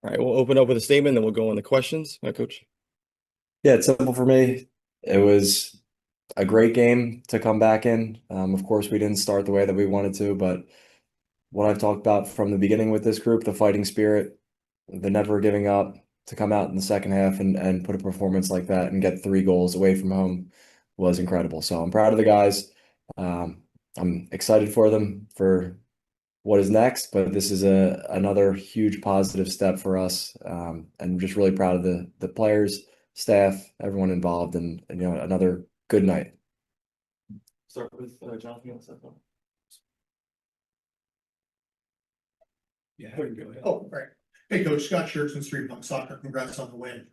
All right, we'll open up with a statement, then we'll go on the questions. Hi, Coach. Yeah, it's simple for me. It was a great game to come back in. Of course, we didn't start the way that we wanted to, but what I've talked about from the beginning with this group, the fighting spirit, the never giving up, to come out in the second half and put a performance like that and get 3 goals away from home was incredible. So I'm proud of the guys. Um, I'm excited for them for what is next, but this is another huge positive step for us. And just really proud of the players, staff, everyone involved, and another good night. Start with Jonathan. You want to start off? Yeah. There you go. Yeah. Oh, right. Hey, Coach, Scott Schertzen, Street Punk Soccer. Congrats on the win.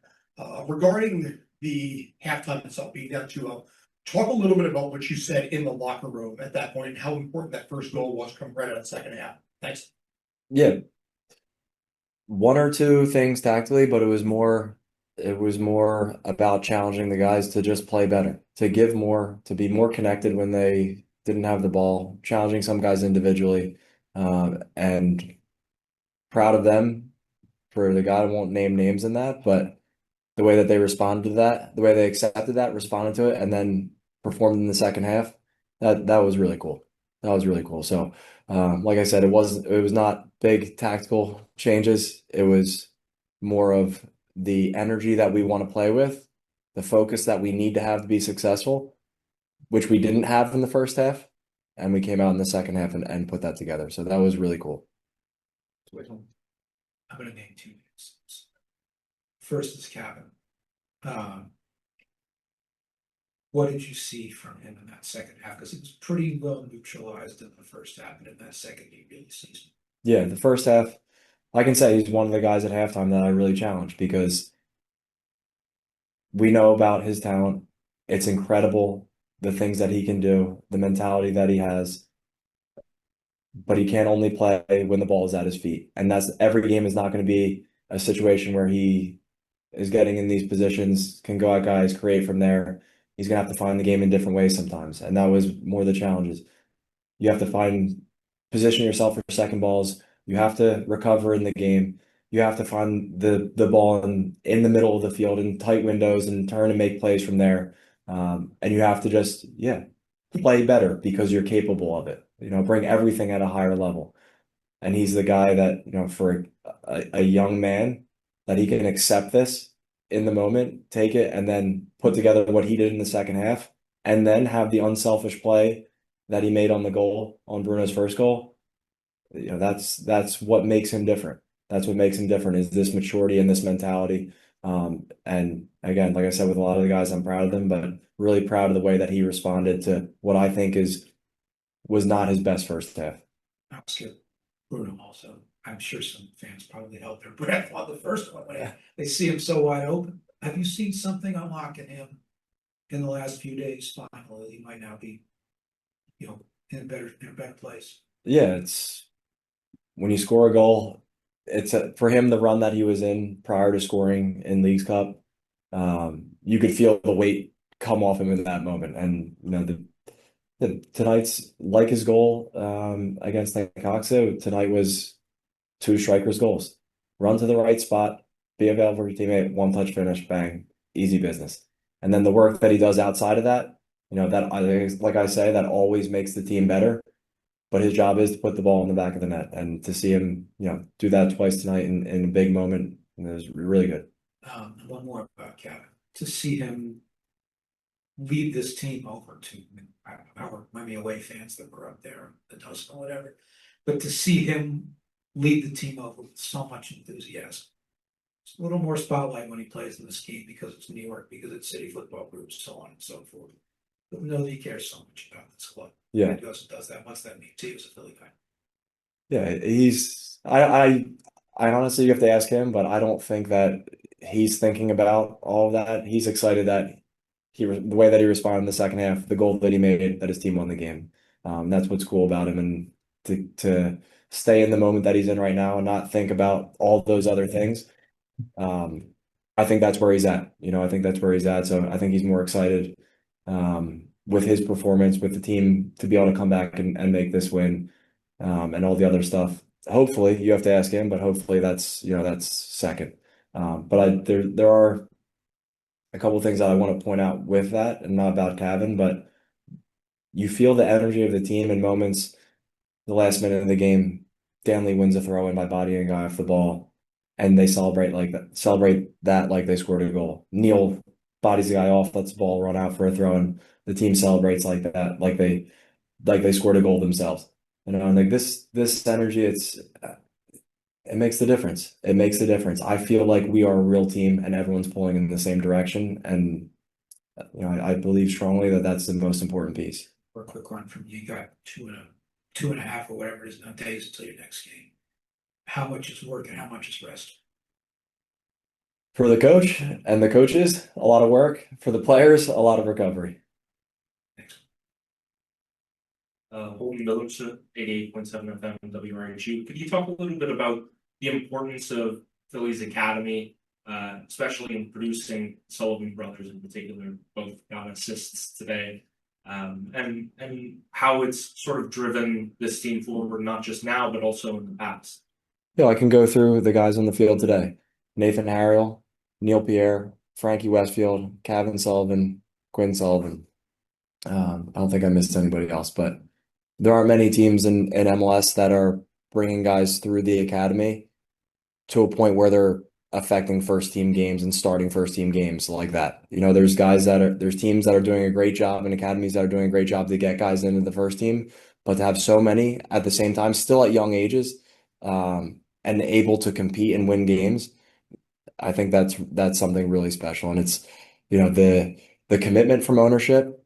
Regarding the halftime itself being down 2-0, talk a little bit about what you said in the locker room at that point and how important that first goal was coming right out of the second half. Thanks. Yeah, one or two things tactically, but it was more about challenging the guys to just play better, to give more, to be more connected when they didn't have the ball, challenging some guys individually, and proud of them for the guy. I won't name names in that, but the way that they responded to that, the way they accepted that, responded to it, and then performed in the second half, that was really cool. That was really cool. So, like I said, it was not big tactical changes. It was more of the energy that we want to play with, the focus that we need to be successful, which we didn't have in the first half, and we came out in the second half and put that together. So that was really cool. I'm going to name 2 names. First is Kevin. What did you see from him in that second half? Because he was pretty well neutralized in the first half, and in that second, he really sees. Yeah, the first half, I can say he's one of the guys at halftime that I really challenged because we know about his talent. It's incredible the things that he can do, the mentality that he has, but he can only play when the ball is at his feet. And that's every game is not going to be a situation where he is getting in these positions, can go out guys, create from there. He's gonna have to find the game in different ways sometimes. And that was more the challenges. You have to position yourself for second balls. You have to recover in the game. You have to find the ball in the middle of the field in tight windows and turn and make plays from there. And you have to just, yeah, play better because you're capable of it. Bring everything at a higher level. And he's the guy that, for a young man, that he can accept this in the moment, take it, and then put together what he did in the second half, and then have the unselfish play that he made on the goal, on Bruno's first goal. That's what makes him different. That's what makes him different is this maturity and this mentality. And again, like I said, with a lot of the guys, I'm proud of them, but really proud of the way that he responded to what I think was not his best first half. Oscar Bruno also. I'm sure some fans probably held their breath on the first one when they see him so wide open. Have you seen something unlock in him in the last few days? Finally, he might now be, in a better place. Yeah, it's when you score a goal, for him the run that he was in prior to scoring in Leagues Cup, you could feel the weight come off him in that moment. And tonight's like his goal against Necaxa, tonight was 2 strikers' goals. Run to the right spot, be available for your teammate, one touch finish, bang, easy business. And then the work that he does outside of that, like I say, that always makes the team better. But his job is to put the ball in the back of the net, and to see him, do that twice tonight in a big moment, it was really good. One more about Kevin. To see him lead this team over to our Miami away fans that were up there, the dozen or whatever, but to see him lead the team over with so much enthusiasm. It's a little more spotlight when he plays in this game because it's New York, because it's city football groups, so on and so forth. But we know that he cares so much about this club. Yeah. He does that. What's that mean to you as a Philly fan? Yeah, I honestly, you have to ask him, but I don't think that he's thinking about all of that. He's excited that the way that he responded in the second half, the goal that he made, that his team won the game. That's what's cool about him, and to stay in the moment that he's in right now and not think about all those other things. I think that's where he's at. I think that's where he's at. So I think he's more excited with his performance with the team to be able to come back and make this win, and all the other stuff. hopefully you have to ask him, but hopefully that's second. But there are a couple of things that I want to point out with that, and not about Kevin, but you feel the energy of the team in moments. The last minute of the game, Stanley wins a throw in by bodying a guy off the ball, and they celebrate that like they scored a goal. Neil bodies the guy off, lets the ball run out for a throw, and the team celebrates like that, like they scored a goal themselves. And like this energy, it makes the difference. It makes the difference. I feel like we are a real team, and everyone's pulling in the same direction. And I believe strongly that that's the most important piece. For a quick run from you, got two and a half or whatever it is now days until your next game. How much is work and how much is rest? For the coach and the coaches, a lot of work. For the players, a lot of recovery. Thanks. Holden Village, 88.7 FM WRHU. Could you talk a little bit about the importance of Philly's academy, especially in producing Sullivan brothers in particular, both got assists today, and how it's sort of driven this team forward, not just now, but also in the past? Yeah, I can go through the guys on the field today. Nathan Harrell, Neil Pierre, Frankie Westfield, Kevin Sullivan, Quinn Sullivan. I don't think I missed anybody else, but there aren't many teams in MLS that are bringing guys through the academy to a point where they're affecting first team games and starting first team games like that. There's teams that are doing a great job and academies that are doing a great job to get guys into the first team, but to have so many at the same time, still at young ages, and able to compete and win games, I think that's something really special. And it's, the commitment from ownership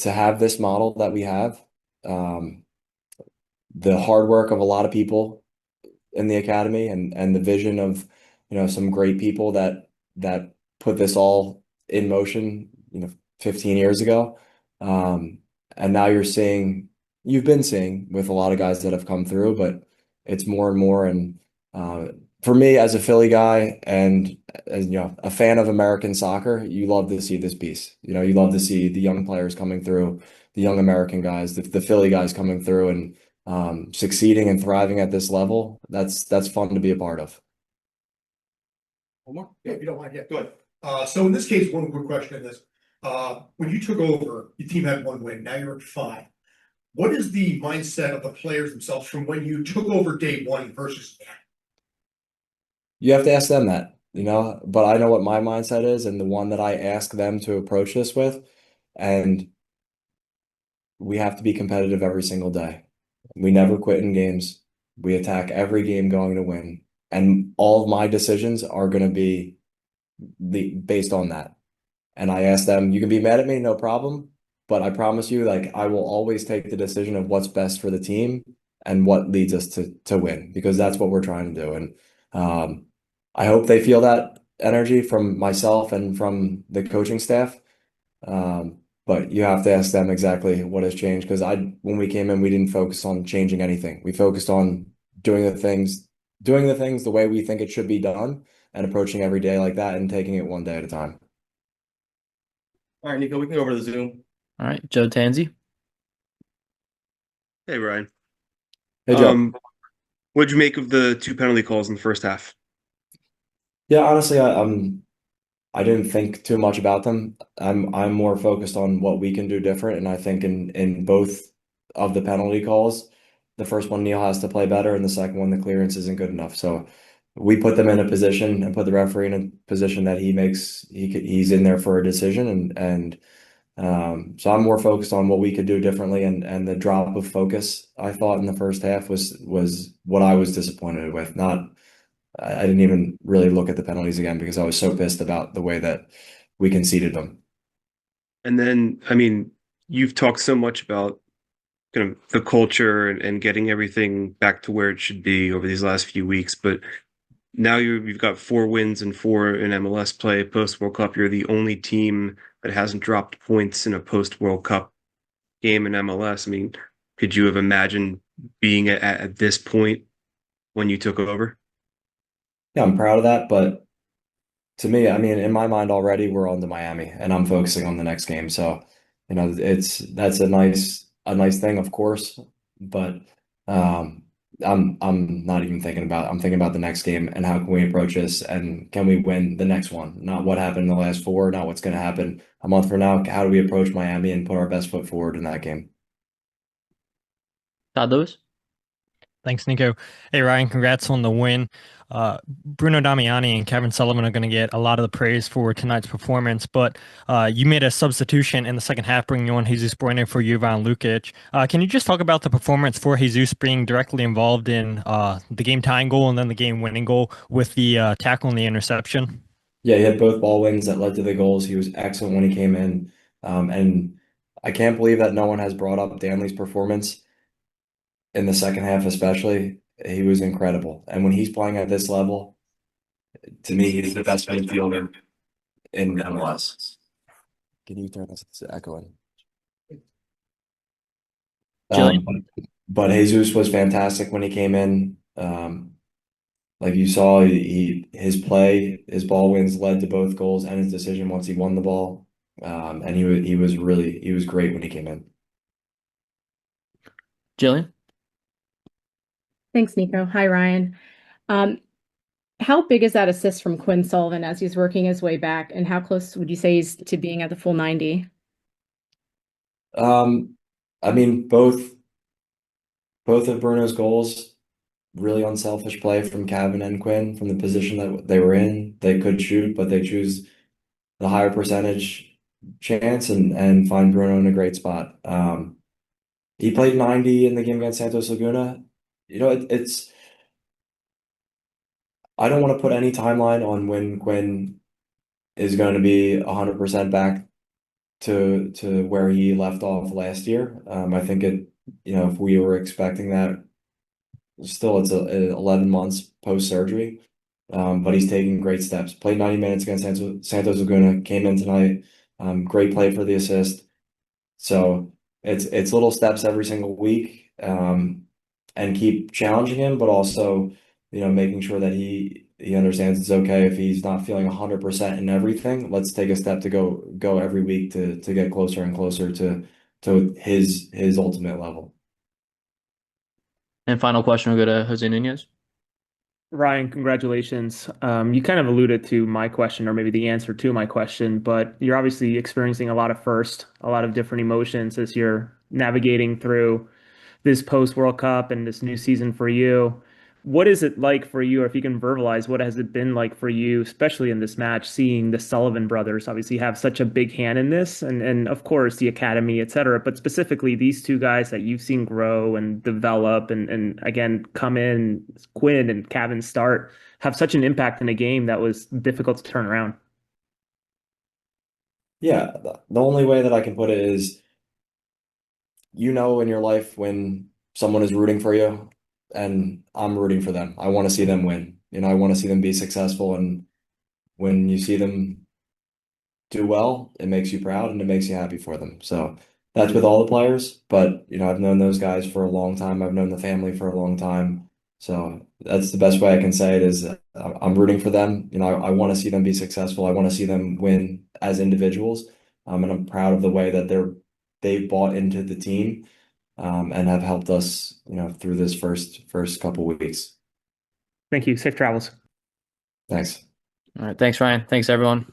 to have this model that we have, the hard work of a lot of people in the academy, and the vision of some great people that put this all in motion 15 years ago, and now you've been seeing with a lot of guys that have come through, but it's more and more. And for me as a Philly guy, and as a fan of American soccer, you love to see this piece. You love to see the young players coming through, the young American guys, the Philly guys coming through and succeeding and thriving at this level. That's fun to be a part of. One more? Yeah, if you don't mind, yeah. Go ahead. So in this case, one quick question in this. When you took over, your team had 1 win, now you're at 5. What is the mindset of the players themselves from when you took over day 1 versus now? You have to ask them that, but I know what my mindset is, and the one that I ask them to approach this with. And we have to be competitive every single day. We never quit in games. We attack every game going to win. And all of my decisions are going to be based on that. And I ask them, you can be mad at me, no problem. But I promise you, like, I will always take the decision of what's best for the team and what leads us to win, because that's what we're trying to do. And I hope they feel that energy from myself and from the coaching staff. But you have to ask them exactly what has changed, because when we came in, we didn't focus on changing anything. We focused on doing the things the way we think it should be done, and approaching every day like that and taking it one day at a time. All right, Nico, we can go over to the Zoom. All right, Joe Tanzi. Hey, Ryan. Hey, Joe. What'd you make of the 2 penalty calls in the first half? Yeah, honestly, I didn't think too much about them. I'm more focused on what we can do different, and I think in both of the penalty calls, the first one Neil has to play better, and the second one the clearance isn't good enough. So we put them in a position and put the referee in a position that he's in there for a decision, and so I'm more focused on what we could do differently, and the drop of focus I thought in the first half was what I was disappointed with. I didn't even really look at the penalties again because I was so pissed about the way that we conceded them. And then, I mean, you've talked so much about kind of the culture and getting everything back to where it should be over these last few weeks, but now you've got 4 wins and 4 in MLS play post World Cup. You're the only team that hasn't dropped points in a post World Cup game in MLS. I mean, could you have imagined being at this point when you took over? Yeah, I'm proud of that, but to me, I mean, in my mind already, we're on to Miami, and I'm focusing on the next game. So, that's a nice thing, of course, but I'm not even thinking about I'm thinking about the next game and how can we approach this and can we win the next one? Not what happened in the last four, not what's going to happen a month from now. How do we approach Miami and put our best foot forward in that game? Todd Lewis. Thanks, Nico. Hey, Ryan, congrats on the win. Bruno Damiani and Kevin Sullivan are going to get a lot of the praise for tonight's performance, but you made a substitution in the second half, bringing on Jesus Bueno for Jovan Lukic. Can you just talk about the performance for Jesus being directly involved in the game-tying goal and then the game-winning goal with the tackle and the interception? Yeah, he had both ball wins that led to the goals. He was excellent when he came in. And I can't believe that no one has brought up Danley's performance in the second half, especially. He was incredible. And when he's playing at this level, to me, he's the best midfielder in MLS. Can you turn this to echoing? But Jesus was fantastic when he came in. Like you saw, his play, his ball wins led to both goals and his decision once he won the ball. And he was great when he came in. Jillian. Thanks, Nico. Hi, Ryan. How big is that assist from Quinn Sullivan as he's working his way back, and how close would you say he's to being at the full 90? I mean, both of Bruno's goals, really unselfish play from Kevin and Quinn from the position that they were in. They could shoot, but they choose the higher percentage chance and find Bruno in a great spot. He played 90 in the game against Santos Laguna. You know, it's I don't want to put any timeline on when Quinn is going to be 100% back to where he left off last year. I think if we were expecting that, still it's 11 months post surgery. But he's taking great steps. Played 90 minutes against Santos Laguna, came in tonight. Great play for the assist. So it's little steps every single week, and keep challenging him, but also, making sure that he understands it's okay if he's not feeling 100% in everything. Let's take a step to go every week to get closer and closer to his ultimate level. And final question will go to Jose Nunez. Ryan, congratulations. You kind of alluded to my question, or maybe the answer to my question, but you're obviously experiencing a lot of different emotions as you're navigating through this post World Cup and this new season for you. What is it like for you, or if you can verbalize, what has it been like for you, especially in this match, seeing the Sullivan brothers obviously have such a big hand in this, and of course the academy, et cetera, but specifically these two guys that you've seen grow and develop and again come in, Quinn and Kevin start, have such an impact in a game that was difficult to turn around. Yeah, the only way that I can put it is, in your life when someone is rooting for you, and I'm rooting for them. I want to see them win. I want to see them be successful, and when you see them do well, it makes you proud and it makes you happy for them. So that's with all the players, but I've known those guys for a long time. I've known the family for a long time. So that's the best way I can say it is, I'm rooting for them. I want to see them be successful. I want to see them win as individuals. And I'm proud of the way that they bought into the team, and have helped us, through this first couple weeks. Thank you. Safe travels. Thanks. All right. Thanks, Ryan. Thanks, everyone.